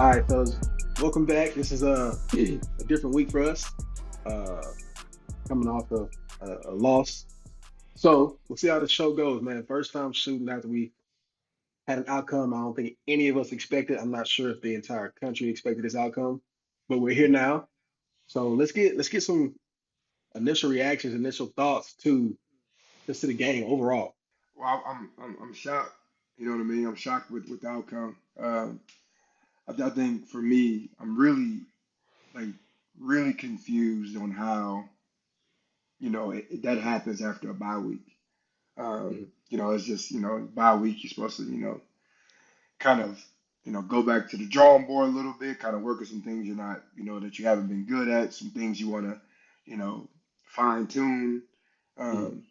All right, fellas, welcome back. This is a different week for us. Uh, Coming off a loss, so we'll see how the show goes, man. First time shooting after we had an outcome I don't think any of us expected. I'm not sure if the entire country expected this outcome, but we're here now. So let's get some initial reactions, initial thoughts to just to the game overall. Well, I'm shocked. You know what I mean? I'm shocked with the outcome. I think for me, I'm like really confused on how that happens after a bye week. Mhm. It's just bye week. You're supposed to kind of go back to the drawing board a little bit, kind of work on some things you're not that you haven't been good at, some things you want to you know fine tune. Mhm.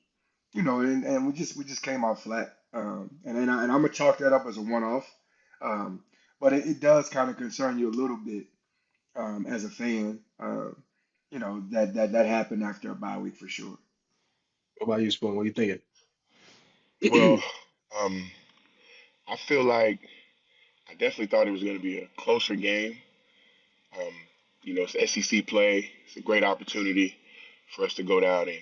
Um, and we just came out flat. And I'm gonna chalk that up as a one-off. Um, but it does kind of concern you a little bit as a fan. That happened after a bye week for sure. What about you, Spoon? What are you Well, thinking? um, I feel like I definitely thought it was going to be a closer game. Um, it's SEC play. It's a great opportunity for us to go down and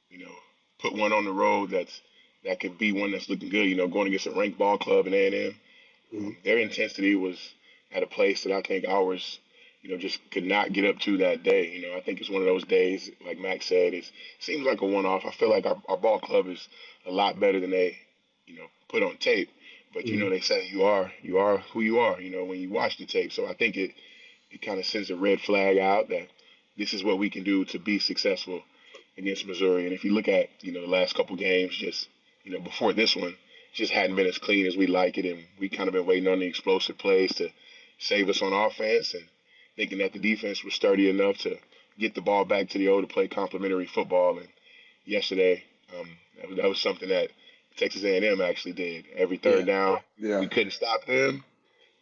you know put one on the road that could be one that's looking good. Going against a ranked ball club in A&M. Mhm. Their intensity was at a place that I think ours, just could not get up to that day. I think it's one of those days, like Max said, it seems like a one-off. I feel like our ball club is a lot better than they, put on tape. But Mhm. they say you are who you are, when you watch the tape. So I think it kind of sends a red flag out that this is what we can do to be successful against Missouri. And if you look at the last couple games, just before this one, just hadn't been as clean as we like it, and we kind of been waiting on the explosive plays to save us on offense, and thinking that the defense was sturdy enough to get the ball back to the O to play complementary football. And yesterday, that was something that Texas A&M actually did. Every third Yeah. down, Yeah. we couldn't stop them.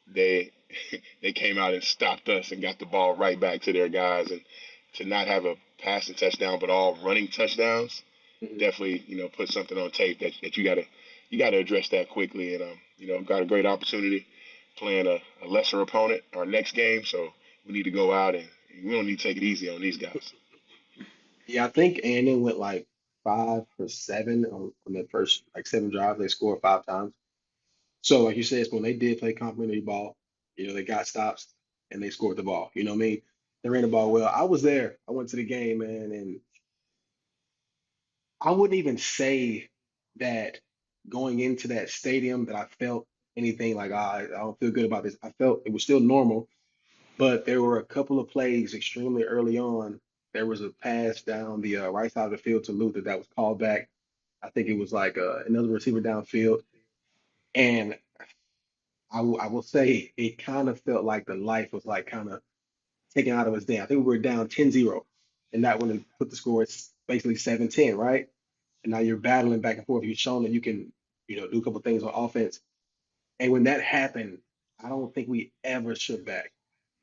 They they came out and stopped us and got the ball right back to their guys. And to not have a passing touchdown, but all running touchdowns, Mhm. definitely put something on tape that you gotta address that quickly. And got a great opportunity playing a lesser opponent our next game, so we need to go out and we don't need to take it easy on these guys. Yeah, I think A&M went like 5 for 7 on the first like 7 drives. They scored 5 times. So like you said, when they did play complimentary ball, they got stops and they scored the ball. You know what I mean? They ran the ball well. I was there. I went to the game, man, and I wouldn't even say that going into that stadium that I felt anything like I don't feel good about this. I felt it was still normal, but there were a couple of plays extremely early on. There was a pass down the right side of the field to Luther that was called back. I think it was like another receiver downfield. And I will say it kind of felt like the life was like kind of taken out of us then. I think we were down 10-0, and that would have put the score at basically 7-10, right? And now you're battling back and forth. You've shown that you can, do a couple things on offense. And when that happened, I don't think we ever shook back.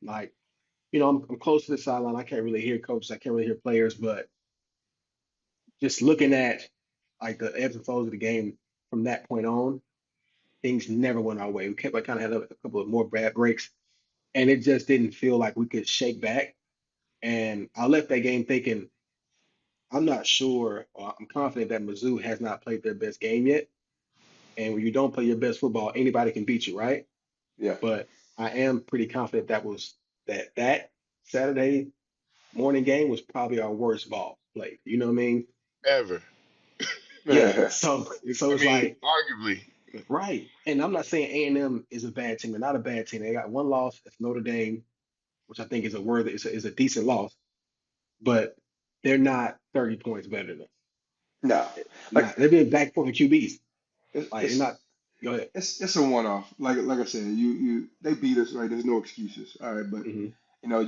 Like, I'm close to the sideline. I can't really hear coaches. I can't really hear players, but just looking at like the ebbs and flows of the game from that point on, things never went our way. We kept like kind of had a couple of more bad breaks, and it just didn't feel like we could shake back. And I left that game thinking, I'm not sure, or I'm confident that Mizzou has not played their best game yet. And when you don't play your best football, anybody can beat you, right? Yeah. But I am pretty confident that Saturday morning game was probably our worst ball played. You know what I mean? Ever. Yeah. So I it's mean, like arguably. right. And I'm not saying A&M is a bad team. They're not a bad team. They got one loss. It's Notre Dame, which I think is a worthy, is a decent loss, but they're not 30 points better than us. No, like Not. They're being back for the QBs. it's Like they're it's not. Go ahead. it's a one-off. Like I said, they beat us, right? There's no excuses. All right, but Hmm.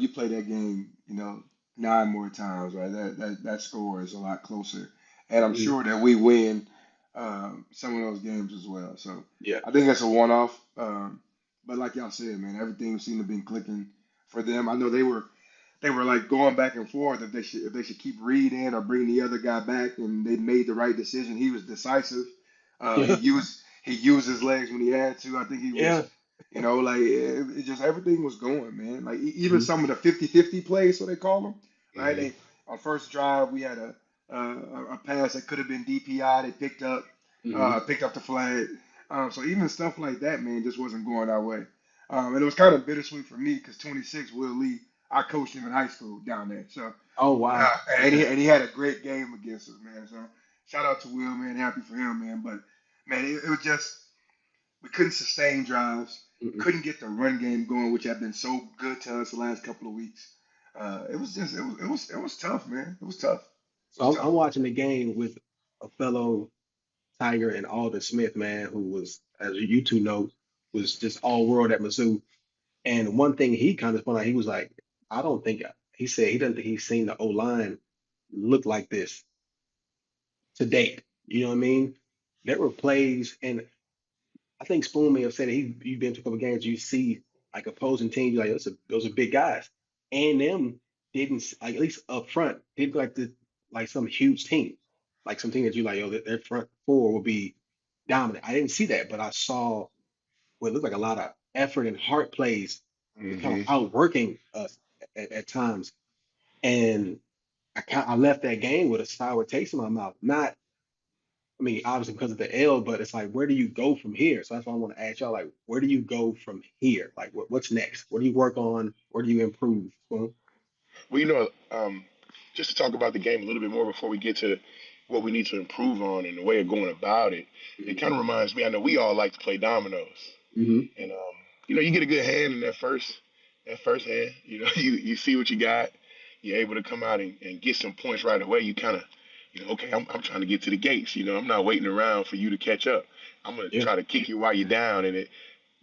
you play that game, nine more times, right? That score is a lot closer, and I'm Hmm. sure that we win some of those games as well. So Yeah. I think that's a one-off. But like y'all said, man, everything seemed to be clicking for them. I know they were like going back and forth if they should keep Reed in or bring the other guy back, and they made the right decision. He was decisive. He Yeah. used his legs when he had to. I think he was Yeah. You know, like it just everything was going, man. Like even Mhm. some of the 50-50 plays, so they call them, right? Hmm. They on first drive we had a pass that could have been DPI. They Mhm. picked up the flag. So even stuff like that, man, just wasn't going our way. And it was kind of bittersweet for me because 26 Will Lee, I coached him in high school down there. So Oh wow. and he Okay. had a great game against us, man. So shout out to Will, man. Happy for him, man. But man, it was just we couldn't sustain drives, Mm-mm. couldn't get the run game going, which have been so good to us the last couple of weeks. It was tough, man. It was tough. It was So I'm tough. watching the game with a fellow Tiger and Alden Smith, man, who was, as you two know, was just all world at Mizzou. And one thing he kind of pointed out, he was like, I don't think he said he doesn't think he's seen the O line look like this to date. You know what I mean? There were plays, and I think Spoon may have said it. You've been to a couple games, you see like opposing teams, you're like those are big guys, and them didn't like at least up front didn't look like like some huge team, like some team that you like, yo, their front four will be dominant. I didn't see that, but I saw what looked like a lot of effort and heart plays, kind of Hmm. outworking us at times, and I left that game with a sour taste in my mouth. Not I mean, obviously because of the L, but it's like, where do you go from here? So that's why I want to ask y'all, like, where do you go from here? Like, what's next? What do you work on? Where do you improve? Well, Well, just to talk about the game a little bit more before we get to what we need to improve on and the way of going about it, it mm-hmm. kind of reminds me. I know we all like to play dominoes, Hmm. and you get a good hand in that first hand. You see what you got. You're able to come out and get some points right away. You kind of, okay, I'm trying to get to the gates. I'm not waiting around for you to catch up. I'm gonna Yeah. try to kick you while you're down, and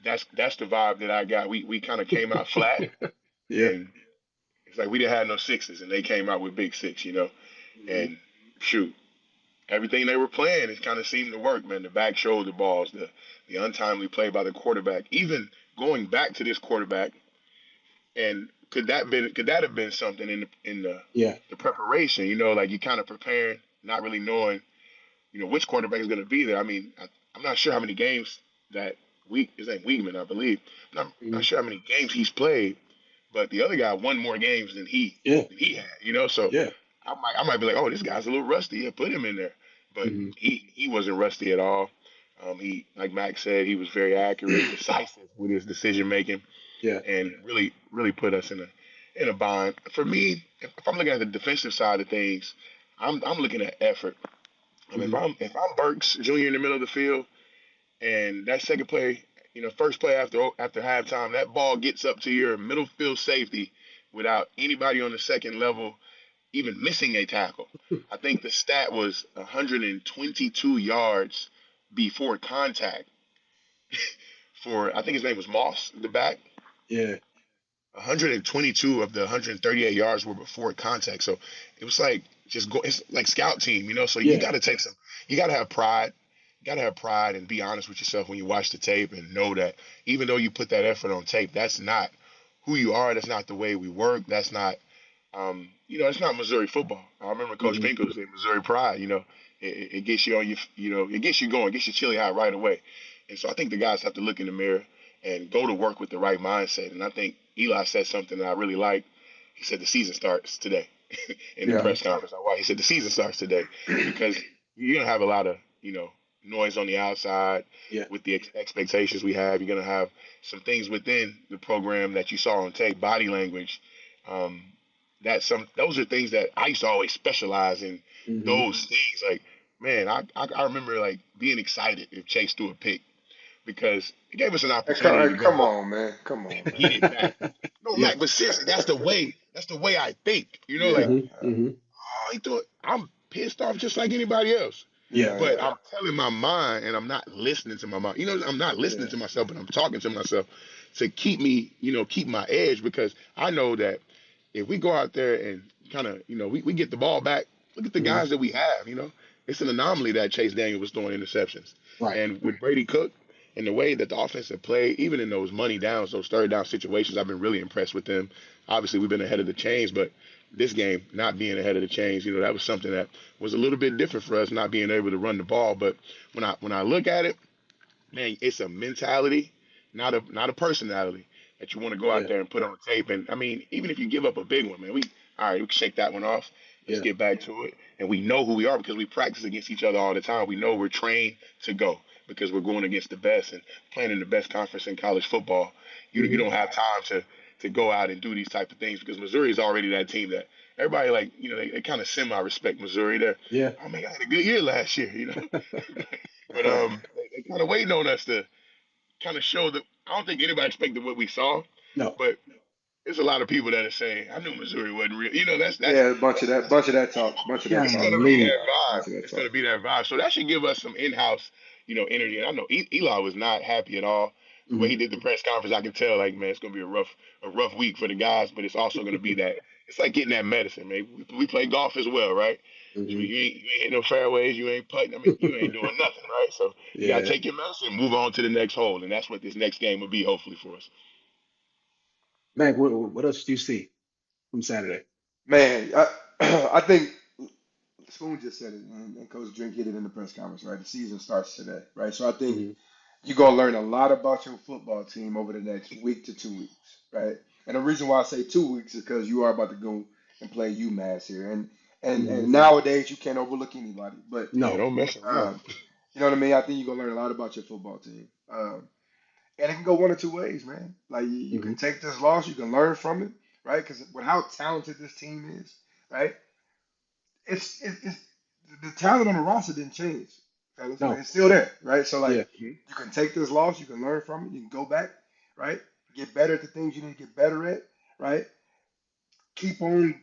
that's the vibe that I got. We kind of came out flat, Yeah. and it's like we didn't have no sixes, and they came out with big six. Hmm. And shoot, everything they were playing, it kind of seemed to work, man. The back shoulder balls, the untimely play by the quarterback, even going back to this quarterback, and could that have been something Yeah. the preparation? Like you kind of preparing, not really knowing, which quarterback is going to be there. I mean, I'm not sure how many games that week his name Weedman, I believe. I'm not Hmm. sure how many games he's played, but the other guy won more games Yeah. than he had. So Yeah. I might be like, oh, this guy's a little rusty. Yeah, put him in there. But Hmm. he wasn't rusty at all. He, like Max said, he was very accurate, decisive with his decision making, Yeah. and really really put us in a bind. For me, if I'm looking at the defensive side of things, I'm looking at effort. Hmm. If I'm Burks Jr. in the middle of the field, and that second play, first play after halftime, that ball gets up to your middle field safety without anybody on the second level even missing a tackle. I think the stat was 122 yards before contact for, I think his name was Moss, the back. Yeah. 122 of the 138 yards were before contact. So it was like just go. It's like scout team. So you Yeah. got to take some. You got to have pride. You got to have pride and be honest with yourself when you watch the tape and know that even though you put that effort on tape, that's not who you are. That's not the way we work. That's not. It's not Missouri football. I remember Coach Hmm. Pinkel saying Missouri pride. It gets you on your. It gets you going. It gets you chilly hot right away. And so I think the guys have to look in the mirror and go to work with the right mindset. And I think Eli said something that I really like. He said the season starts today in the Yeah. Hmm. press conference. Why he said the season starts today because you're gonna have a lot of noise on the outside Yeah. with the expectations we have. You're gonna have some things within the program that you saw on tape, body language. Um, those are things that I used to always specialize in. Hmm. Those things, like man, I remember like being excited if Chase threw a pick because it gave us an opportunity to go Come up on, man. Come on, get man. it back. No, Yeah. Mac, but seriously, that's the way I think. Like, Yeah. Hmm. Hmm. oh, he thought I'm pissed off just like anybody else. Yeah. Yeah. But I'm telling my mind and I'm not listening to my mind. I'm not listening Yeah. to myself, but I'm talking to myself to keep me, keep my edge because I know that if we go out there and kind of, we get the ball back, look at the Hmm. guys that we have. It's an anomaly that Chase Daniel was throwing interceptions. Right. And with Brady Cook and the way that the offense have played, even in those money downs, those third down situations, I've been really impressed with them. Obviously, we've been ahead of the chains, but this game, not being ahead of the chains, that was something that was a little bit different for us, not being able to run the ball. But when I look at it, man, it's a mentality not a personality that you want to go out Yeah, there and put on tape. And I mean, even if you give up a big one, man, we all right, we can shake that one off. Let's yeah. get back to it. And we know who we are because we practice against each other all the time. We know we're trained to go because we're going against the best and playing in the best conference in college football. You Hmm. don't have time to go out and do these type of things because Missouri is already that team that everybody like, they kind of semi respect Missouri. They're, Yeah. oh man, I had a good year last year, but they kind of waiting on us to kind of show that I don't think anybody expected what we saw, No. but there's a lot of people that are saying I knew Missouri wasn't real. Yeah, a bunch of that talk, bunch of that It's talk, gonna be bro. Golly. that vibe. Bunch of that It's gonna talk. be that vibe. So that should give us some in-house, energy. And I know Eli was not happy at all. The way Hmm. he did the press conference, I can tell, like, man, it's gonna be a rough week for the guys. But it's also gonna be that. It's like getting that medicine, man. We play golf as well, right? So Hmm. you ain't hitting no fairways, you ain't putting. I mean, you ain't doing nothing, right? So you gotta Yeah. take your medicine, and move on to the next hole, and that's what this next game will be, hopefully for us. Mac, what else do you see from Saturday? Man, I think Spoon just said it, and Coach Drink hit it in the press conference, right? The season starts today, right? So I think Hmm. you're gonna learn a lot about your football team over the next week to 2 weeks, right? And the reason why I say 2 weeks is because you are about to go and play UMass here, and and Hmm. and nowadays you can't overlook anybody. But Yeah, No. don't mess around. um, you know what I mean? I think you're gonna learn a lot about your football team, and it can go one or two ways, man. Like you Hmm. can take this loss, you can learn from it, right? Because with how talented this team is, right? It's the talent on the roster didn't change, fellas. Right? No. It's still there, right? So like Yeah. you can take this loss, you can learn from it, you can go back, right? Get better at the things you need to get better at, right? Keep on,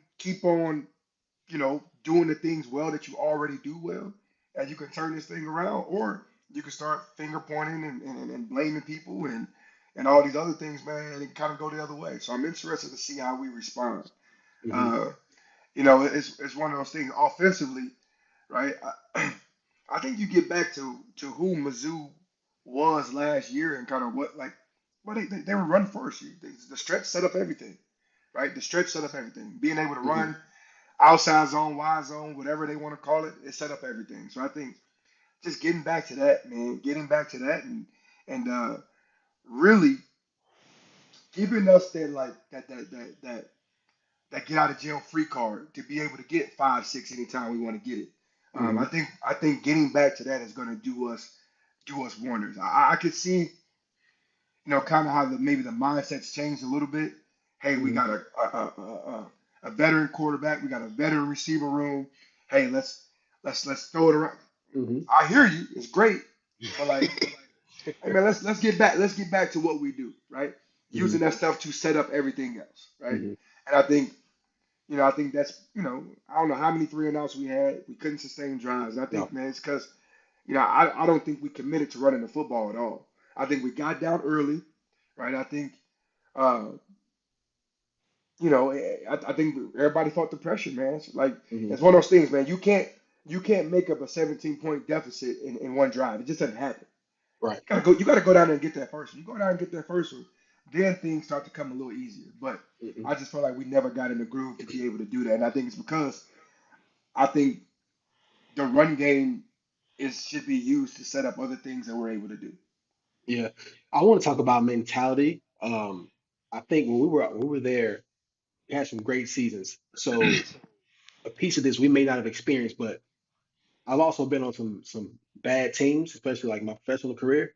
doing the things well that you already do well, and you can turn this thing around, or you can start finger pointing and blaming people and all these other things, man, and it kind of go the other way. So I'm interested to see how we respond. Hmm. Uh, it's one of those things offensively, right? I think you get back to who Mizzou was last year and kind of what like, well they were run first. The stretch set up everything, right? The stretch set up everything. Being able to Hmm. run outside zone, wide zone, whatever they want to call it, it set up everything. So I think just getting back to that, man, getting back to that and really giving us that like that get out of jail free card to be able to get 5, 6 anytime we want to get it. Hmm. I think getting back to that is going to do us wonders. I could see kind of how maybe the mindset's changed a little bit. Hey, we Hmm. got a veteran quarterback, we got a veteran receiver room. Hey, let's throw it around. Hmm. I hear you, it's great, but like, hey man, let's get back to what we do, right? Hmm. Using that stuff to set up everything else, right? Hmm. And I think that's, I don't know how many 3-and-outs we had. We couldn't sustain drives. And I think, No. man, it's because, I don't think we committed to running the football at all. I think we got down early, right? I think, uh, I think everybody felt the pressure, man. It's like, Hmm. it's one of those things, man. You can't make up a 17-point deficit in one drive. It just doesn't happen. Right. You gotta go down there and get that first one. You go down and get that first one, then things start to come a little easier. But Hmm. I just felt like we never got in the groove to be able to do that. And I think it's because I think the run game should be used to set up other things that we're able to do. Yeah. I want to talk about mentality. I think when we were there, we had some great seasons. So a piece of this we may not have experienced, but I've also been on some bad teams, especially like my professional career.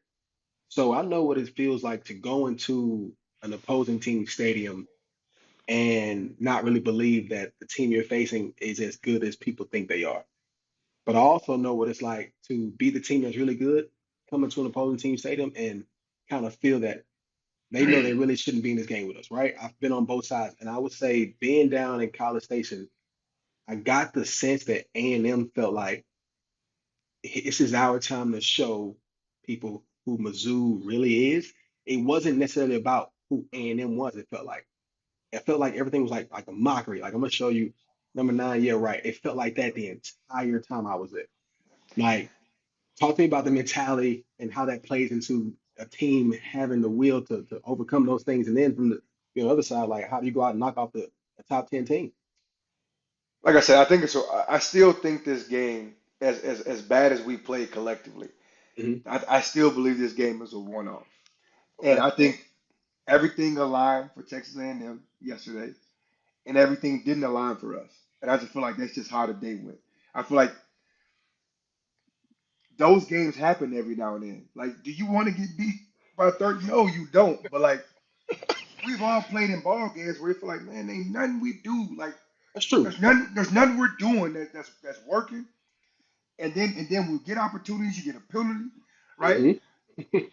So I know what it feels like to go into an opposing team stadium and not really believe that the team you're facing is as good as people think they are. But I also know what it's like to be the team that's really good, come into an opposing team stadium and kind of feel that they know they really shouldn't be in this game with us, right? I've been on both sides, and I would say being down in College Station, I got the sense that A&M felt like this is our time to show people who Mizzou really is. It wasn't necessarily about who A&M was. It felt like everything was like a mockery. Like I'm gonna show you number 9. Yeah, right. It felt like that the entire time I was there. Like, talk to me about the mentality and how that plays into a team having the will to overcome those things. And then from the other side, like how do you go out and knock off the top 10 team? Like I said, I think it's. I still think this game, as bad as we played collectively, Hmm. I still believe this game is a one-off. And Okay. I think everything aligned for Texas A&M yesterday, and everything didn't align for us. And I just feel like that's just how the day went. I feel like those games happen every now and then. Like, do you want to get beat by 30? No, you don't. But like, we've all played in ball games where you feel like, man, ain't nothing we do. Like, That's true. there's nothing we're doing that's working. And then we get opportunities. You get a penalty, right? Hmm.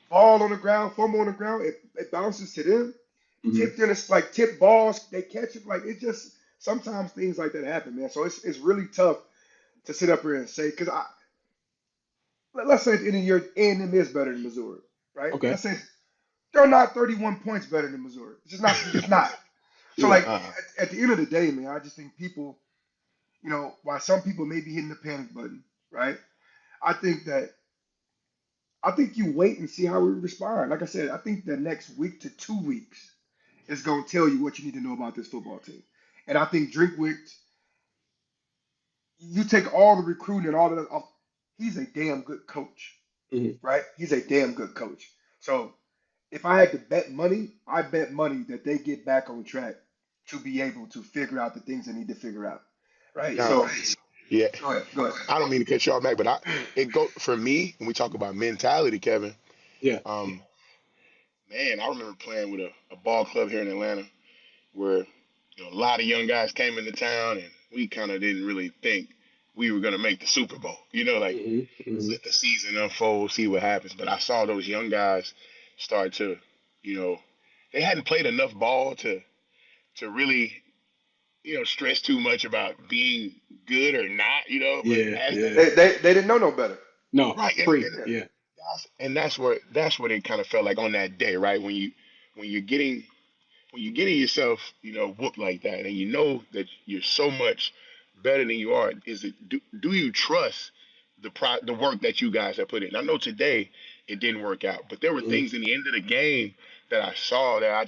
Ball on the ground, fumble on the ground. It bounces to them. Hmm. Tipped in, it's like tip balls. They catch it. Like it just sometimes things like that happen, man. So it's really tough to sit up here and say because let's say at the end of the year, A&M is better than Missouri, right? Okay. Let's say they're not 31 points better than Missouri. It's just not. It's just not. So Yeah. like Uh, at the end of the day, man, I just think people, while some people may be hitting the panic button, right? I think that I think you wait and see how we respond. Like I said, I think the next week to 2 weeks is going to tell you what you need to know about this football team. And I think Drinkwitz, you take all the recruiting and all of that off, he's a damn good coach, Hmm. right? He's a damn good coach. So if I had to bet money, I bet money that they get back on track to be able to figure out the things they need to figure out, right? now, So yeah, go ahead, go ahead. I don't mean to cut you off, Mac, but it go for me when we talk about mentality, Kevin. Yeah. Um, Man, I remember playing with a ball club here in Atlanta where a lot of young guys came into town, and we kind of didn't really think we were going to make the Super Bowl. Like Hmm. let's Hmm. let the season unfold, see what happens. But I saw those young guys start to, you know, they hadn't played enough ball to really, stress too much about being good or not. But Yeah. as Yeah. They didn't know no better. No. right, Free. Yeah. that's what it kind of felt like on that day, right? When you're getting yourself, whooped like that, and you know that you're so much better than you are, do you trust the work that you guys have put in? I know today it didn't work out, but there were Hmm. things in the end of the game that I saw that I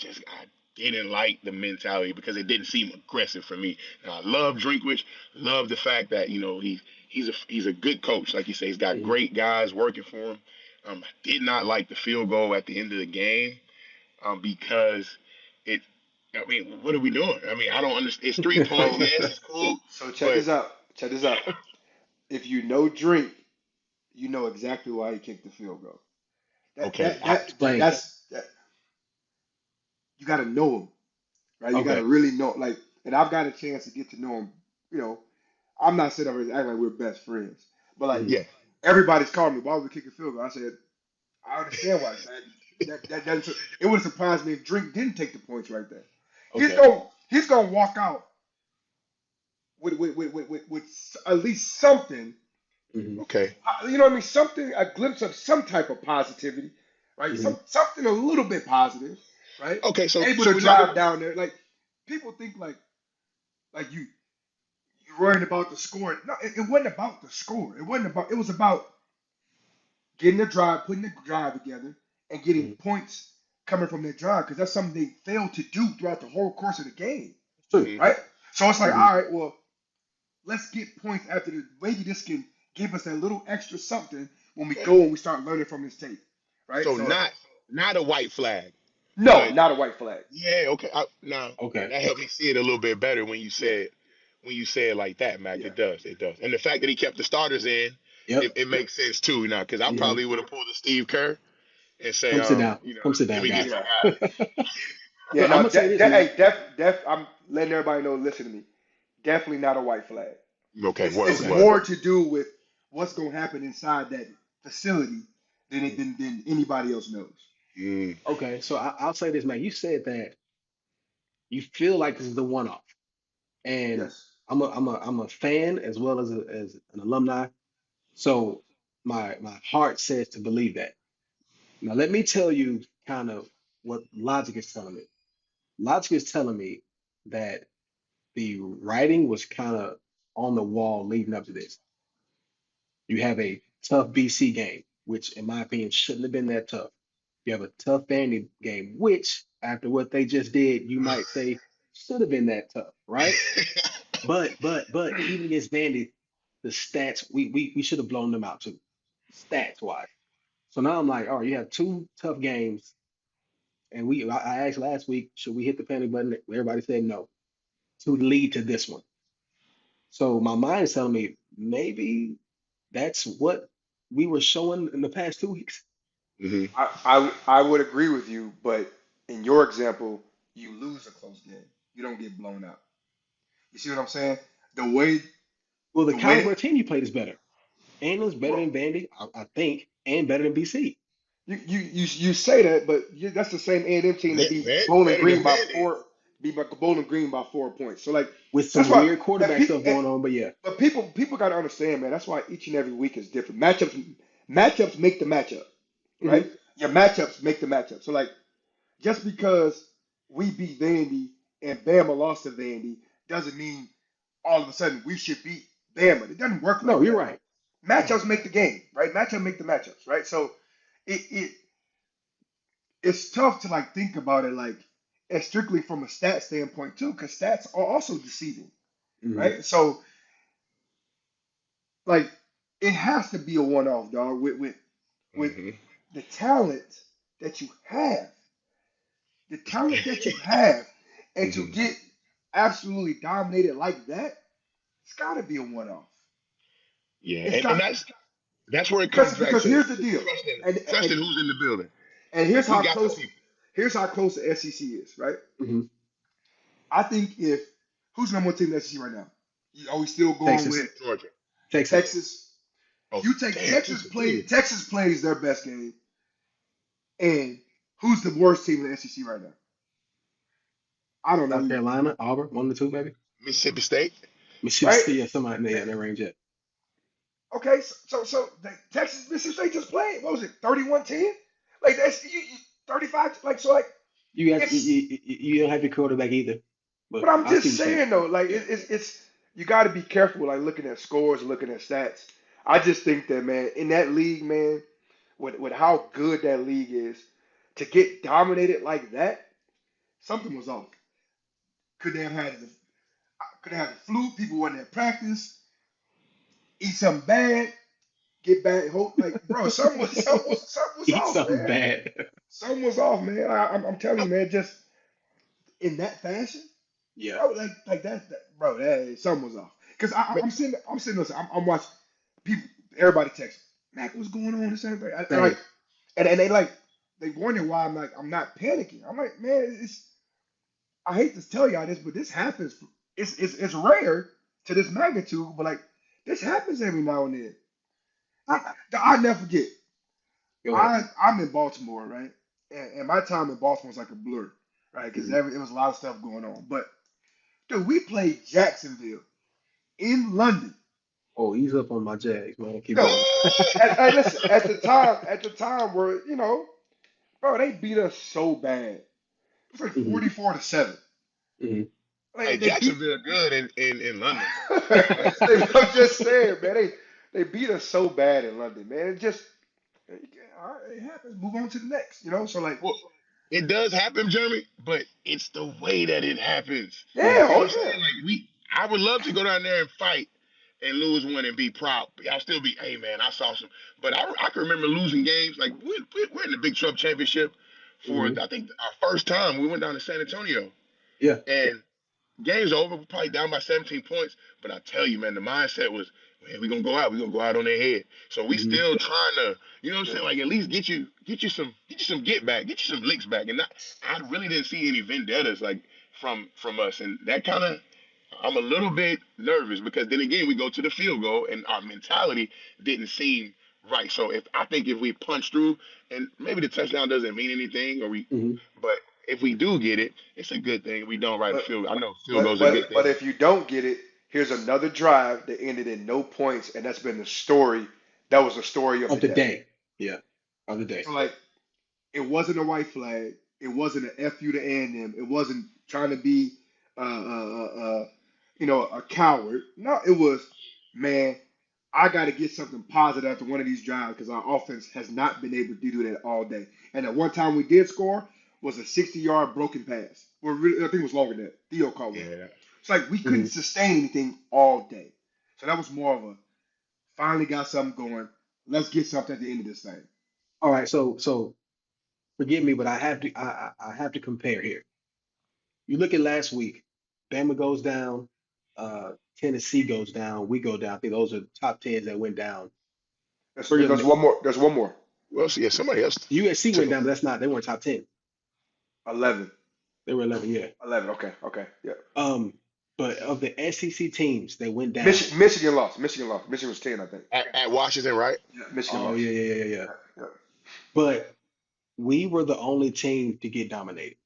didn't like the mentality because it didn't seem aggressive for me. And I love Drinkwich, love the fact that he's a good coach, like you say, he's got Hmm. great guys working for him. Did not like the field goal at the end of the game because it. I mean, what are we doing? I mean, I don't understand. It's 3 points. So Yes, it's cool, so check but this out. Check this out. If you know Drink, you know exactly why he kicked the field goal. That okay. that that, that Explain. that's that, you got to know him, right? You got to Okay. really know. Like, and I've got a chance to get to know him. You know, I'm not sitting over here acting like we're best friends, but like Hmm. Yeah, everybody's calling me, why would we kick a field goal? I said, I understand why. That doesn't. It would have surprised me if Drink didn't take the points right there. He's Okay. going he's gonna walk out with at least something. Hmm. okay, You know what I mean? Something, a glimpse of some type of positivity, right? Hmm. Something a little bit positive, right? okay. So Able so to we're not. drive down there. Like people think like you're worrying about the score. No, it wasn't about the score. It wasn't about. It was about getting the drive, putting the drive together, and getting Hmm. points coming from that drive because that's something they failed to do throughout the whole course of the game, It's true. Mhm. right? So it's like, Hmm. all right, well, let's get points after the maybe this can give us that little extra something when we Okay. go and we start learning from this tape, right? So So not a white flag, no, but not a white flag. yeah, okay. Now Okay. that helped me see it a little bit better Yeah, when you say it like that, Mac. yeah. It does, it does. And the fact that he kept the starters in, Yep. it makes sense too. Now, because I Hmm. probably would have pulled a Steve Kerr and say, Come sit down. Come sit let down, me get guy. some Yeah, guys. yeah. But I'm No, gonna say this, man. hey, I'm letting everybody know. Listen to me. Definitely not a white flag. Okay, It's what, it's what? more to do with what's going to happen inside that facility than anybody else knows. Mm, Okay. So I'll say this, man. You said that you feel like this is the one-off, and Yes. I'm a fan as well as an alumni. So my heart says to believe that. Now let me tell you kind of what logic is telling me. Logic is telling me that the writing was kind of on the wall leading up to this. You have a tough BC game, which in my opinion shouldn't have been that tough. You have a tough Vandy game, which after what they just did, you might say should have been that tough, right? But even against Vandy, the stats we should have blown them out too, stats wise. So now I'm like, all right, you have two tough games And I asked last week, should we hit the panic button? Everybody said no to lead to this one. So my mind is telling me maybe that's what we were showing in the past 2 weeks. Hmm. I would agree with you, but in your example, you lose a close game. You don't get blown out. You see what I'm saying? The way Well, the the way caliber of team you played is better. Andrew's better well, than Vandy, I think, and better than BC you say that, but that's the same A&M team that beat Bowling Better than Green by Vandy. 4 points. So like with that's some why weird quarterback stuff going on. But yeah, but people got to understand, man. That's why each and every week is different. Matchups make the matchup, right? hmm Your matchups make the matchup. So like just because we beat Vandy and Bama lost to Vandy doesn't mean all of a sudden we should beat Bama. It doesn't work no, like you're that. right. Matchups make the game, right? Matchups make the matchups, right? So it it's tough to like think about it like as strictly from a stat standpoint too, because stats are also deceiving, hmm right? So like it has to be a one-off, dog, with Hmm. the talent that you have, the talent that you have, and to Hmm. get absolutely dominated like that, it's got to be a one-off. Yeah, It's and got that's where it because comes back to here's the deal, and trusting who's in the building. and If we got the people, here's how close the SEC is, right? hmm I think if who's number one team in the SEC right now? Are we still going Texas, with Georgia. Texas, Texas? If Oh you take damn, Texas too. Texas plays their best game, and who's the worst team in the SEC right now? I don't know South either, Carolina, Auburn, one of the two, maybe. Mississippi State. Mississippi right? State, yeah, somebody in that range. Yeah, Okay, so the Texas Mississippi State just played. What was it, 31-10? Like that's 35. Like so, like it's. you don't have your quarterback either. But But I'm I see what just you're saying. saying though, like Yeah. it's you got to be careful, like looking at scores, looking at stats. I just think that man, in that league, man, with how good that league is, to get dominated like that, something was off. Could they have had the could they have the flu? People wasn't at practice. Eat something bad. Get back. Hope like bro, something was Eat off, something man. bad. Something was off, man. I'm telling you, man. Just in that fashion, Yeah. bro. Like that bro. That something was off. Cause I'm sitting, listen, I'm watching people, everybody text, Mac, what's going on? This everything. And like, Same. and they wonder why I'm not panicking. I'm like, man, I hate to tell y'all this, but this happens. It's rare to this magnitude, but like this happens every now and then. I, I never forget. Go ahead. I'm in Baltimore, right? And my time in Baltimore was like a blur, right? Because Mhm. it was a lot of stuff going on. But dude, we played Jacksonville in London. Oh, he's up on my Jags, man. Keep Yo, going. listen, at the time where bro, they beat us so bad. It was like hmm 44-7. hmm Hey, Like they beat. Jacksonville good in London I'm just saying, man. They beat us so bad in London, man. It just all right, it happens. Move on to the next, So like, though. It does happen, Jeremy, but it's the way that it happens. yeah, Right. You know oh what I'm saying? yeah. Like I would love to go down there and fight and lose one and be proud. I'll still be, hey man, I saw some. But I can remember losing games. Like we're in the Big 12 championship for hmm I think our first time. We went down to San Antonio Yeah. and game's over. We're probably down by 17 points. But I tell you, man, the mindset was, man, we're gonna go out. We're gonna go out on their head. So we hmm still trying to, you know what I'm Yeah. saying? Like at least get you some get back, get you some licks back. And I really didn't see any vendettas like from us. And that kinda I'm a little bit nervous because then again we go to the field goal and our mentality didn't seem right. So I think if we punch through and maybe the touchdown doesn't mean anything hmm but if we do get it, it's a good thing. We don't write a But field. I know field goal's a good but thing. if you don't get it, here's another drive that ended in no points, and that's been the story. That was the story of Of the the day. day. Yeah. Of the day. So like, it wasn't a white flag. It wasn't an fu to A&M. It wasn't trying to be, uh, uh, uh, uh, a coward. No, it was, man. I got to get something positive after one of these drives because our offense has not been able to do that all day. And the one time we did score was a 60-yard broken pass. Or really, I think it was longer than that. Theo caught one. Yeah. It's like we couldn't hmm sustain anything all day. So that was more of a finally got something going. Let's get something at the end of this thing. All right. So forgive me, but I have to compare here. You look at last week, Bama goes down, Tennessee goes down, we go down. I think those are top tens that went down. For your There's one more. There's one more. Well, so, yeah, somebody else USC took went them. down, but that's not they weren't top 10. 11. They were 11, yeah. 11. Okay. Okay. Yeah. Um, but of the SEC teams that went down, Michigan lost. Michigan lost. Michigan was 10, I think. At Washington, right? Yeah. Michigan oh lost. yeah. Yeah. But we were the only team to get dominated.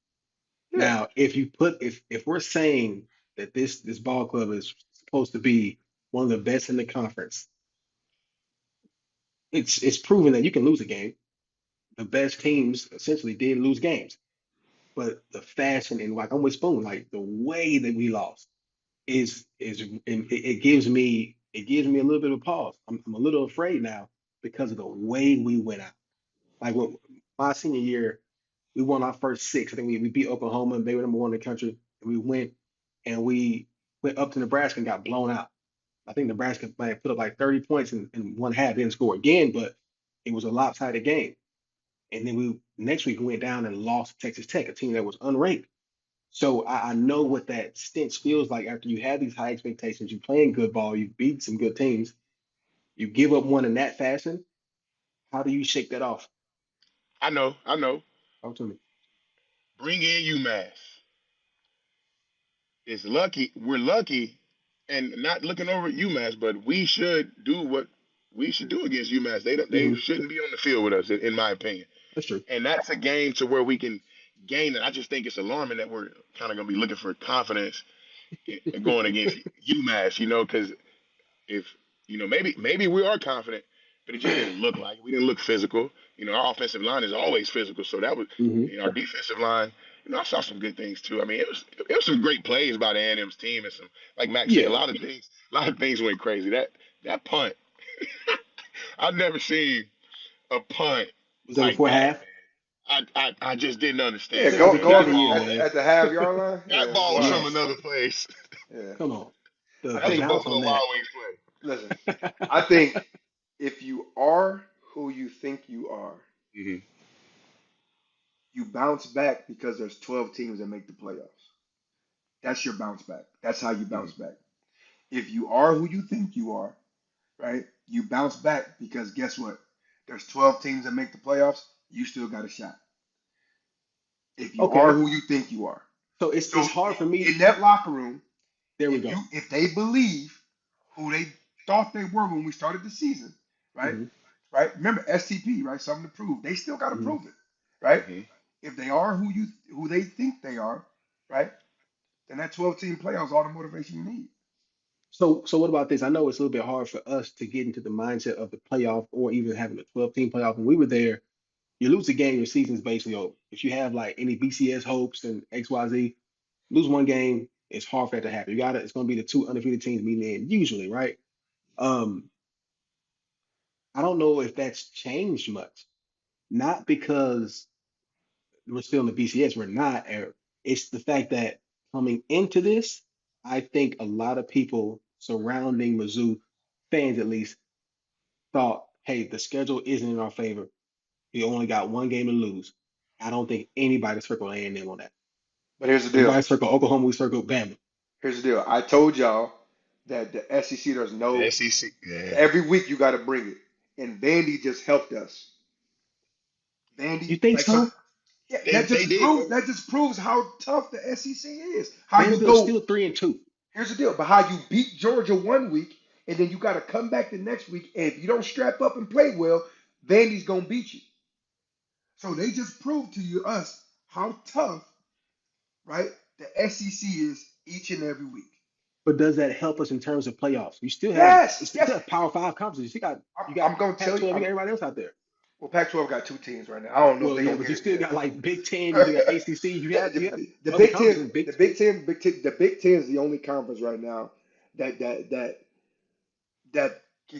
Yeah. Now, if we're saying that this ball club is supposed to be one of the best in the conference, it's proven that you can lose a game. The best teams essentially did lose games, but the fashion and like I'm with Spoon, like the way that we lost is it gives me a little bit of pause. I'm a little afraid now because of the way we went out. Like when my senior year, we won our first six. I think we beat Oklahoma and they were number one in the country. And we went up to Nebraska and got blown out. I think Nebraska might have put up like 30 points in one half, didn't score again, but it was a lopsided game. And then we next week we went down and lost to Texas Tech, a team that was unranked. So I know what that stench feels like after you have these high expectations, you playing good ball, you beat some good teams, you give up one in that fashion. How do you shake that off? I know. Talk to me. Bring in UMass. It's lucky. We're lucky, and not looking over at UMass, but we should do what we should do against UMass. They Hmm. shouldn't be on the field with us, in my opinion. That's true. And that's a game to where we can gain it. I just think it's alarming that we're kind of going to be looking for confidence going against UMass, because if maybe we are confident, but it just didn't look like it. We didn't look physical. Our offensive line is always physical, so that was Hmm. our defensive line. I saw some good things too. I mean, it was some great plays by the A&M's team and some, like Max said, Yeah. a lot of things went crazy. That punt, I've never seen a punt Was that like before that. half? I just didn't Yeah. understand It's it. like Go the But kick go of that the year, ball, man. at the half yard line. that Yeah. ball was from Wow. Yes. another place. Yeah. Come on. The That I was the a think. bounce Buffalo on Wild that. Wings play. Listen. I think if you are who you think you are, Hmm. you bounce back because there's 12 teams that make the playoffs. That's your bounce back. That's how you bounce Mhm. back. If you are who you think you are, right? You bounce back because guess what? There's 12 teams that make the playoffs. You still got a shot. If you are Okay. who you think you are. So So it's hard for in me. that locker room, There we go. if they believe who they thought they were when we started the season, right? Hmm. Right? Remember STP, right? Something to prove. They still got to Hmm. prove it, right? Hmm. If they are who they think they are, right? Then that 12 team playoffs is all the motivation you need. So what about this? I know it's a little bit hard for us to get into the mindset of the playoff or even having a 12-team playoff. When we were there, you lose a game, your season's basically over. If you have like any BCS hopes and XYZ, lose one game, it's hard for that to happen. It's gonna be the two undefeated teams meeting in usually, right? Um, I don't know if that's changed much. Not because we're still in the BCS, we're not. It's the fact that coming into this, I think a lot of people surrounding Mizzou, fans at least, thought, hey, the schedule isn't in our favor. We only got one game to lose. I don't think anybody circled A&M on that. But here's the deal. Everybody circled Oklahoma, we circled Bama. Here's the deal. I told y'all that the SEC, there's The no, SEC, yeah. every week you got to bring it. And Vandy just helped us. You Vandy, think like some, so? yeah, They did, bro. that just proves how tough the SEC is. How you Vanderbilt's go, still 3-2. here's the deal, but how you beat Georgia one week and then you got to come back the next week. And if you don't strap up and play well, Vandy's going to beat you. So they just proved to you, us, how tough, right, the SEC is each and every week. But does that help us in terms of playoffs? You Yes, yes. still have Power Five conferences. You got I'm going to tell you, Pac-12, you got everybody else out there. well, Pac-12 got two teams right now. I don't know if Well, they're yeah, going to but get you it still yet. got like Big Ten, you still got ACC, you have The other Big conferences. Ten, the Big Ten is the only conference right now that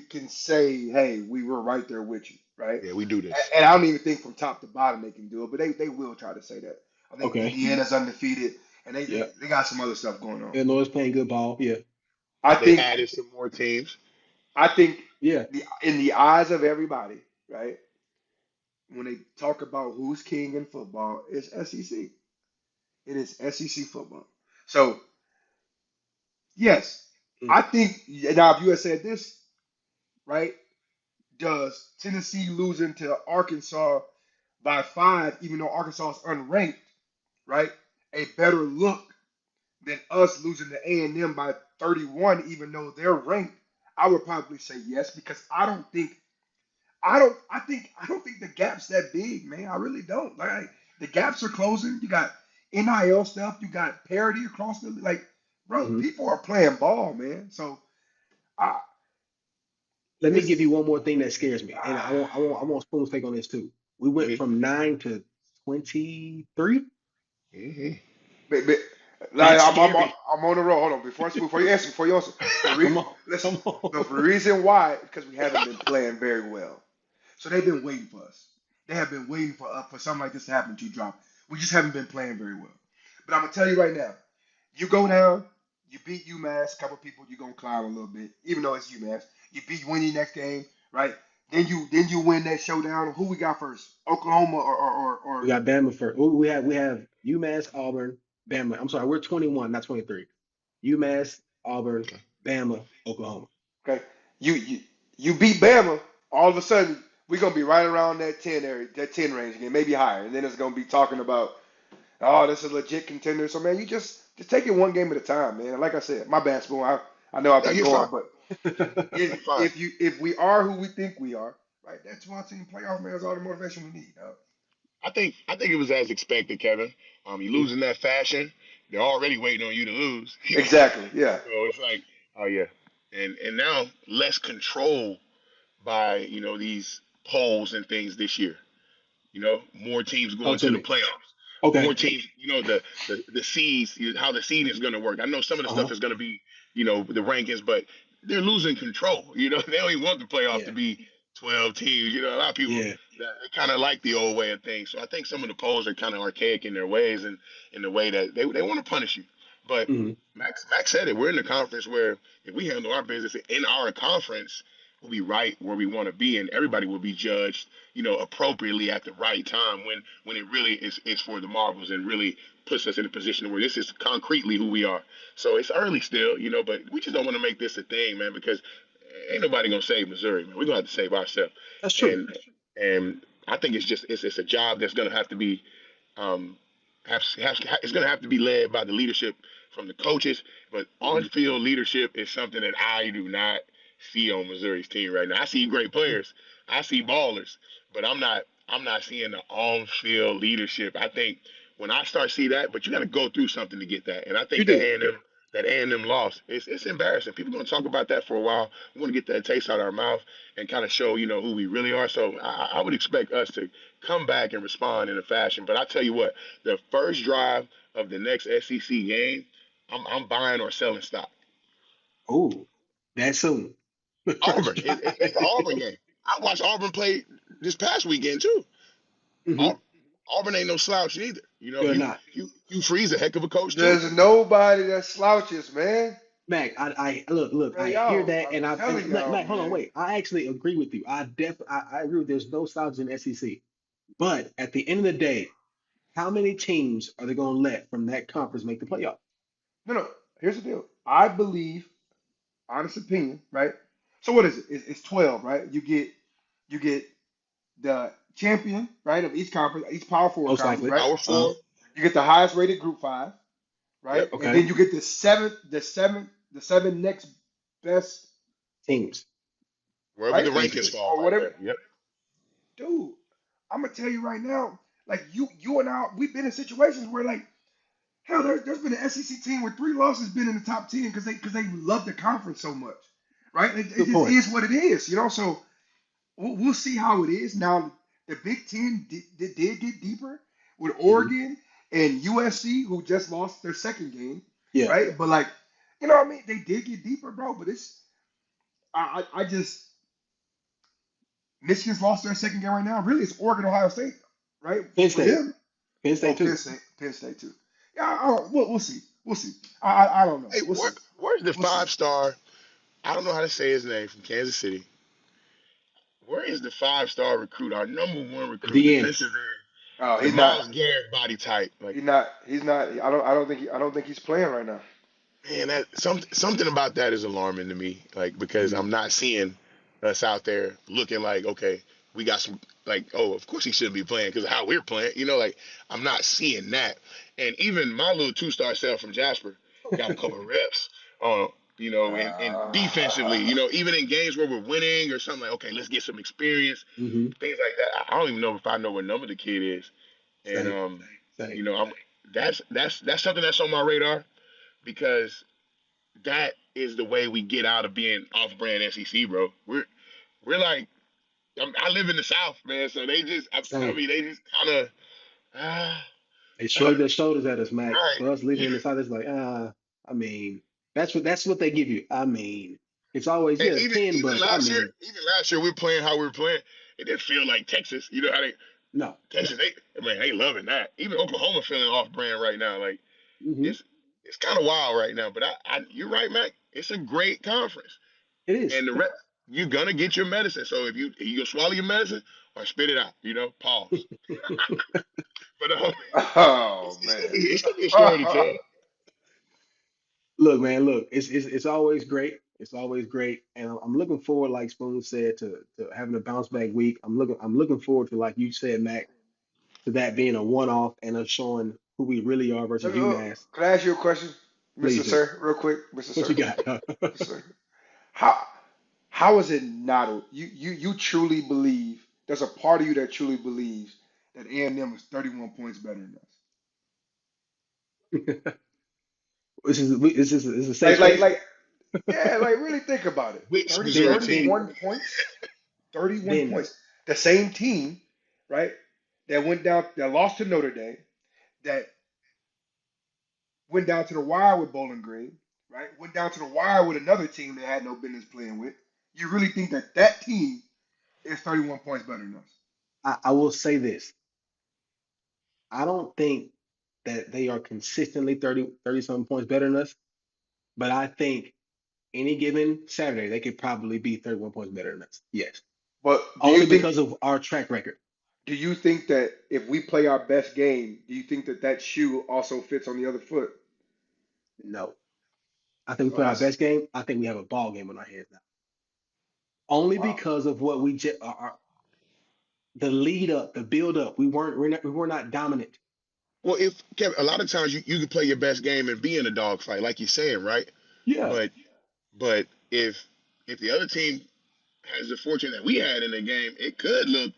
can say, "Hey, we were right there with you," right? Yeah, we do this. And I don't even think from top to bottom they can do it, but they will try to say that. I think Okay, Indiana's undefeated, and yeah. they got some other stuff going on. Illinois is playing good ball. Yeah, I They think added some more teams. I think yeah. in the eyes of everybody, right? when they talk about who's king in football, it's SEC. It is SEC football. So yes, Mm. I think now if you had said this, right? Does Tennessee losing to Arkansas by 5, even though Arkansas is unranked, right? A better look than us losing to A&M by 31, even though they're ranked? I would probably say yes because I don't think the gap's that big, man. I really don't. Like the gaps are closing. You got NIL stuff. You got parity across the like, bro. Hmm. People are playing ball, man. So I Let me give it's you one more thing that scares me, and I want Spoon's take on this too. We went Hmm. from 9 to 23. Hmm. but, like That's scary. I'm on the road. Hold on, before you answer, Come on, listen. come The on. reason why because we haven't been playing very well. So they've been waiting for us. They have been waiting for something like this to happen to drop. We just haven't been playing very well. But I'm gonna tell you right now, you go down, you beat UMass, a couple people, you're gonna climb a little bit, even though it's UMass. Win your next game, right? Then you win that showdown. Who we got first? Oklahoma We or got Bama first. We have UMass, Auburn, Bama. I'm sorry, we're 21, not 23. UMass, Auburn, Okay. Bama, Oklahoma. okay. You beat Bama, all of a sudden we're gonna be right around that 10 area, that 10 range again, maybe higher. And then it's gonna be talking about, oh, this is a legit contender. So man, you just take it one game at a time, man. Like I said, my bad, Spoon. I know I've No, been you're fine. going, but You're fine. if we are who we think we are, right, that's why team playoff, man, is all the motivation we need. Dog. I think it was as expected, Kevin. You Mm. lose in that fashion, they're already waiting on you to lose. Exactly. Yeah. So it's like, oh yeah, and now less control by these polls and things this year. More teams Talk going to to the me. playoffs. More Okay. teams, the seeds, how the seeding is going to work. I know some of the Uh-huh. stuff is going to be, the rankings, but they're losing control. They don't even want the playoff to Yeah. be 12 teams. A lot of people Yeah. that they kind of like the old way of things. So I think some of the polls are kind of archaic in their ways and in the way that they want to punish you. But Hmm. Max said it. We're in a conference where if we handle our business in our conference, we'll be right where we want to be, and everybody will be judged appropriately at the right time when it really is for the marbles and really puts us in a position where this is concretely who we are. So it's early still, but we just don't want to make this a thing, man, because ain't nobody gonna save Missouri, man. We're gonna have to save ourselves. That's true. And I think it's a job that's gonna have to be um, it's going to have to be led by the leadership from the coaches, but Hmm. on-field leadership is something that I do not see on Missouri's team right now. I see great players, I see ballers, but I'm not seeing the on-field leadership. I think when I start see that, but you got to go through something to get that, and I You think do. that A&M loss, it's embarrassing. People are going to talk about that for a while. We want to get that taste out of our mouth and kind of show who we really are. So I would expect us to come back and respond in a fashion. But I tell you what, the first drive of the next SEC game, I'm buying or selling stock. Oh, that soon. First Auburn, it's the drive. Auburn game. I watched Auburn play this past weekend too. Hmm. Auburn ain't no slouch either. They're not. You freeze a heck of a coach too. There's nobody that slouches, man. Mac, I look, Man, I hear y'all, that, I'm and telling y'all, Mac, hold on, man. wait. I actually agree with you. I agree with there's no slouches in SEC. But at the end of the day, how many teams are they going to let from that conference make the playoff? No, no. Here's the deal. I believe, honest opinion, right? So what is it? It's 12, right? You get the champion, right, of each conference, each Power Four Most conference, likely. right? Power Uh-huh. four. You get the highest rated Group Five, right? Yep. And then Okay. you get the seven next best, Teams. Wherever the right, Thank you. rankings fall, or right whatever. there. Yep. Dude, I'm gonna tell you right now, like you and I, we've been in situations where like hell, there's been an SEC team with 3 losses been in the top 10 because they love the conference so much, right? It Good just point. is what it is. So we'll see how it is. Now the Big Ten did get deeper with Hmm. Oregon and USC, who just lost their second game, Yeah. right? But like, you know what I mean? They did get deeper, bro. But it's I just Michigan's lost their second game right now. Really, it's Oregon, Ohio State, right? Penn For State. them, Penn oh State Penn too. State, Penn State too. Yeah, we'll see, we'll see. I don't know. Hey, We'll see, where's the we'll see. 5-star? I don't know how to say his name from Kansas City. where is the 5-star recruit, our number one recruit, The end. defensive end, Oh, the he's not. Miles Garrett body type? Like, He's not. He's not. I don't think he's playing right now. man, that something about that is alarming to me. Like, because Mm. I'm not seeing us out there looking like, okay, we got some, like, oh, of course he shouldn't be playing because of how we're playing. Like, I'm not seeing that. And even my little 2-star self from Jasper got a couple of reps on, and defensively, Uh, even in games where we're winning or something, like, okay, let's get some experience, Hmm. things like that. I don't even know if I know what number the kid is. And Same. Same. I'm that's something that's on my radar because that is the way we get out of being off-brand SEC, bro. We're like, I live in the South, man, so they just, I Same. mean, they just kind of, ah, They shrug their shoulders at us, Mac. right. For us living in the South, it's like, I mean, that's what they give you. I mean, it's always, And yeah, even 10, even but I last year, mean, we're playing how we're playing. It didn't feel like Texas. You know how they no, no. Texas, they loving that. Even Oklahoma feeling off-brand right now. Like, Hmm. it's it's kind of wild right now. But you're right, Mac. It's a great conference. It is. And the rest, you're gonna get your medicine. So if you gonna swallow your medicine or spit it out, pause. But oh man. it's gonna be a story to tell. Look, man, look, it's always great. It's always great, and I'm looking forward, like Spoon said, to having a bounce back week. I'm looking forward to, like you said, Mac, to that being a one off and us showing who we really are versus UMass. Can I ask you a question, Mr. Please do. Sir, real quick, Mr. What you Sir, got? Mr. Sir? How how is it not you truly believe there's a part of you that truly believes that A&M is 31 points better than us? This is a safe space. Like yeah, like really think about it. Which 30 Missouri Then thirty team? then one points, 31 then points. The same team, right? That lost to Notre Dame, that went down to the wire with Bowling Green, right? Went down to the wire with another team they had no business playing with. You really think that that team is 31 points better than us? I will say this. I don't think that they are consistently 30 something points better than us, but I think any given Saturday they could probably be 31 points better than us. Yes. But Only because of our track record. do you think that if we play our best game, do you think that that shoe also fits on the other foot? No. I think we Oh, play our that's best game. I think we have a ball game on our hands now. Only wow. because of what we just the lead up, the build up. We were not dominant. Well, if Kevin, a lot of times you can play your best game and be in a dogfight, like you're saying, right? Yeah. But but if the other team has the fortune that we had in the game, it could look,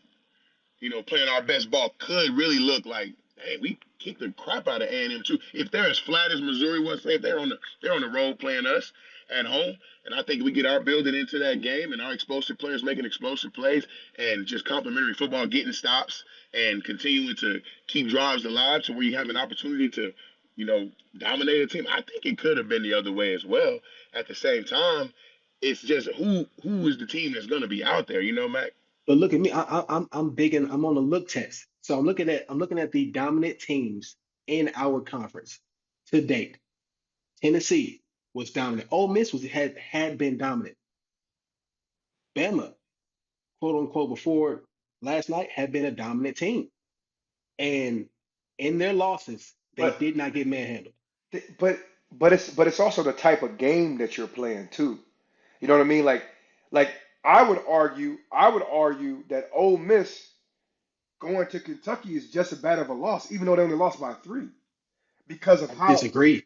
playing our best ball could really look like, hey, we kicked the crap out of A&M too. If they're as flat as Missouri was, say if they're on the road playing us at home, and I think we get our building into that game and our explosive players making explosive plays and just complimentary football, getting stops and continuing to keep drives alive to where you have an opportunity to, dominate a team. I think it could have been the other way as well. At the same time, it's just who is the team that's going to be out there, Mac? But look at me. I'm big and I'm on a look test. So I'm looking at the dominant teams in our conference to date. Tennessee was dominant. Ole Miss had been dominant. Bama, quote unquote, before last night had been a dominant team. And in their losses, they But did not get manhandled. but it's also the type of game that you're playing too. You know what I mean? Like I would argue that Ole Miss going to Kentucky is just as bad of a loss, even though they only lost by three, because of I how. disagree.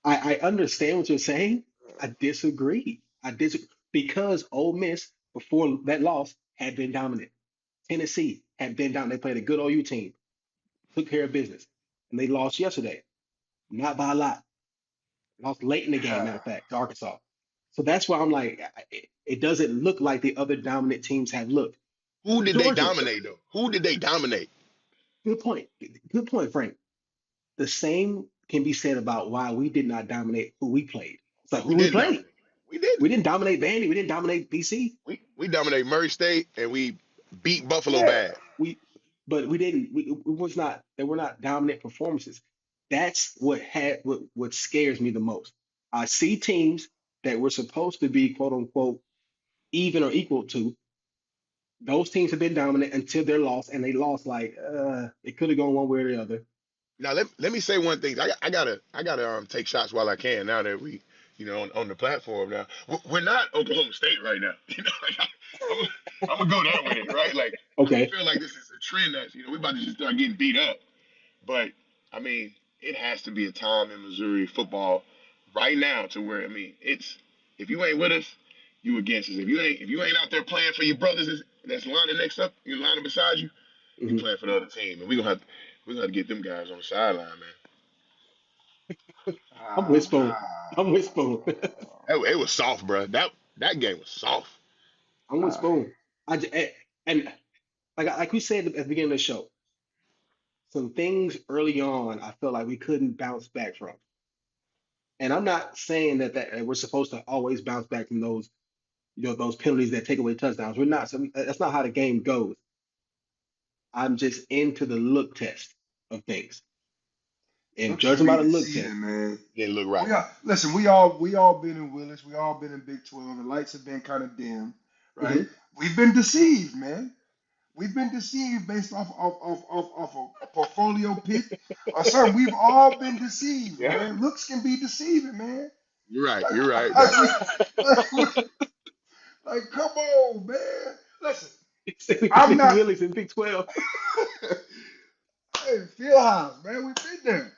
I understand what you're saying. I disagree. I disagree because Ole Miss before that loss had been dominant. Tennessee had been down. They played a good OU team, took care of business, and they lost yesterday, not by a lot. Lost late in the game, matter of fact, to Arkansas. So that's why I'm like, it doesn't look like the other dominant teams have looked. Who did they Georgia, dominate though? Who did they dominate? good point. Good point, Frank. The same can be said about why we did not dominate who we played. It's like We who we didn't played. dominate. We didn't. We didn't dominate Vandy. We didn't dominate BC. We dominate Murray State and we beat Buffalo Yeah, bad. We, but we didn't. It was not. They were not dominant performances. That's what scares me the most. I see teams that were supposed to be quote unquote even or equal to. Those teams have been dominant until their loss, and they lost like it could have gone one way or the other. Now let me say one thing. I gotta take shots while I can. Now that we on the platform now, we're not Oklahoma State right now. Like I'm gonna go that way, right? Like I don't Okay. feel like this is a trend that we about to just start getting beat up. But I mean, it has to be a time in Missouri football right now to where it's if you ain't with us, you against us. If you ain't out there playing for your brothers that's lining next up, you lining beside you, you Hmm. playing for the other team, and we gonna have to get them guys on the sideline, man. I'm with Ah, Spoon. I'm with Spoon. It was soft, bro. That game was soft. I'm with ah. Spoon. And like we said at the beginning of the show, some things early on I felt like we couldn't bounce back from. And I'm not saying that we're supposed to always bounce back from those those penalties that take away touchdowns. We're not. So that's not how the game goes. I'm just into the look test of things, and Looks can judging be by the look test. deceiving, man. Didn't look right. Listen. We all been in Willis. We all been in Big 12. The lights have been kind of dim, right? Hmm. We've been deceived, man. We've been deceived based off a portfolio pick or something. We've all been deceived, Yeah, man. Looks can be deceiving, man. you're right. Like, You're right. like, like, come on, man. Listen, He said we I'm been in not. Willis in Big 12. Hey, Fieldhouse, man. We've been there.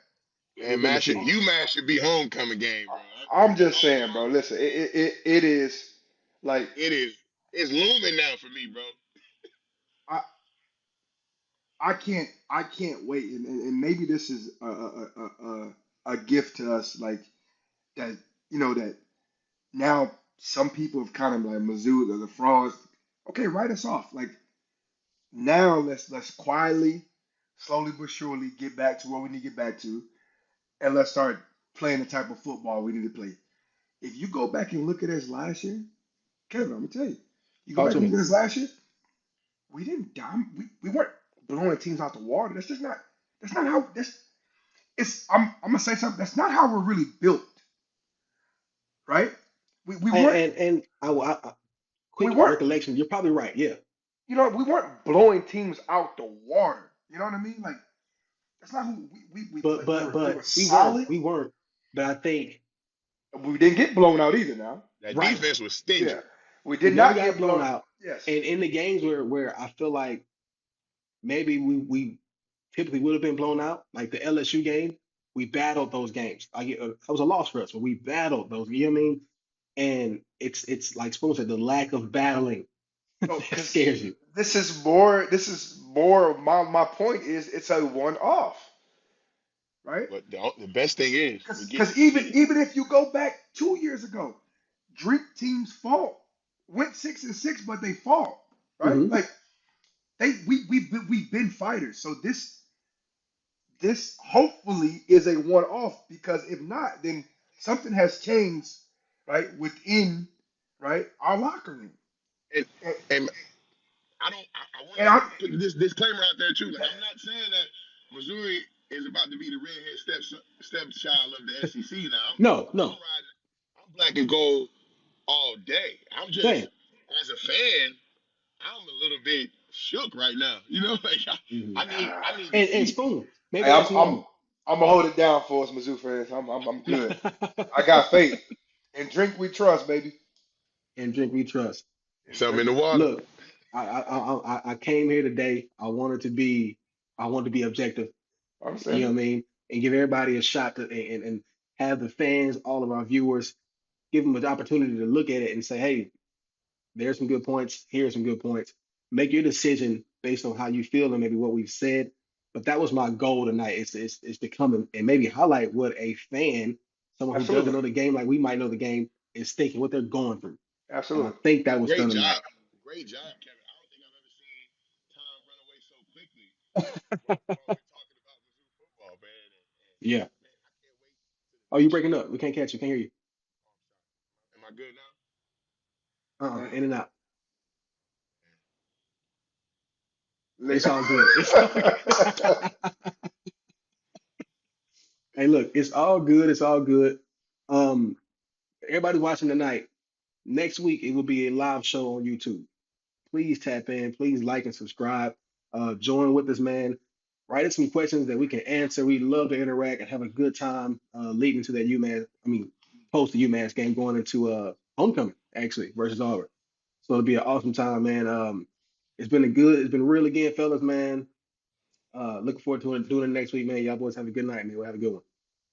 Man, We've been man, deceived. UMass should be homecoming game, bro. I'm just saying, bro. Listen, it is like It is. It's looming now for me, bro. I I can't wait, and maybe this is a gift to us, like that that now some people have kind of like Mizzou, the frauds. Okay, write us off. Like now, let's quietly, slowly but surely get back to what we need to get back to, and let's start playing the type of football we need to play. If you go back and look at us last year, Kevin, I'm gonna tell you, you go Talk back to and me. look at us last year, we didn't we weren't blowing teams out the water. That's just not. That's not how. That's it's. I'm gonna say something. That's not how we're really built, right? We And weren't. and, and We quick weren't. recollection. You're probably right. Yeah, We weren't blowing teams out the water. You know what I mean? Like that's not who we but played. We but were but we weren't. solid. We weren't. But I think We didn't get blown out either. Now, That right. defense was yeah, stingy. we We did never not got get blown blown. out. Yes. And in the games where I feel like maybe we typically would have been blown out, like the LSU game, we battled those games. That was a loss for us, but we battled those. You know what I mean? And it's like Spoon said, the lack of battling Oh, that because scares you. this is more. This is more. My point is, it's a one off, right? But the best thing is we get Because even if you go back 2 years ago, drink teams fall. Went 6-6, but they fall, right? Hmm. Like we've been fighters. So this hopefully is a one off because if not, then something has changed, right, within right our locker room. and And, and I want and to I'm put this disclaimer out there too. Like I'm not saying that Missouri is about to be the redhead stepchild of the SEC. Now No, I'm no, riding. I'm black and gold all day. I'm just same. as a fan, I'm a little bit shook right now. Like Hmm. I need to And see. Spoon, maybe hey, that's normal. I'm gonna hold it down for us, Mizzou fans. I'm good. I got faith. And drink we trust, baby. And drink we trust. And Something in drink. the water. Look, I came here today. I wanted to be objective. I You know understand. what I mean, and give everybody a shot to and have the fans, all of our viewers, give them an opportunity to look at it and say, hey, there's some good points. Here's some good points. Make your decision based on how you feel and maybe what we've said. But that was my goal tonight is to come and maybe highlight what a fan, someone who doesn't Absolutely. know the game like we might know the game, is thinking, what they're going through. And I Absolutely. think that was Great done job. tonight. Great job, Kevin. I don't think I've ever seen time run away so quickly while we're talking about Mizzou football, man. Yeah. Man, I can't wait to the Oh, you next breaking year. up. We can't catch you. Can't hear you. Oh, I'm sorry. Am I good now? In and out. Li- It's all good. It's all good. Hey, look, it's all good. It's all good. Um, Everybody watching tonight. Next week it will be a live show on YouTube. Please tap in. Please like and subscribe. Join with us, man. Write us some questions that we can answer. We love to interact and have a good time leading to that UMass. I mean, post the UMass game going into homecoming actually versus Auburn. So it'll be an awesome time, man. It's been real again, fellas, man. Looking forward to doing it next week, man. Y'all boys have a good night, man. We'll have a good one.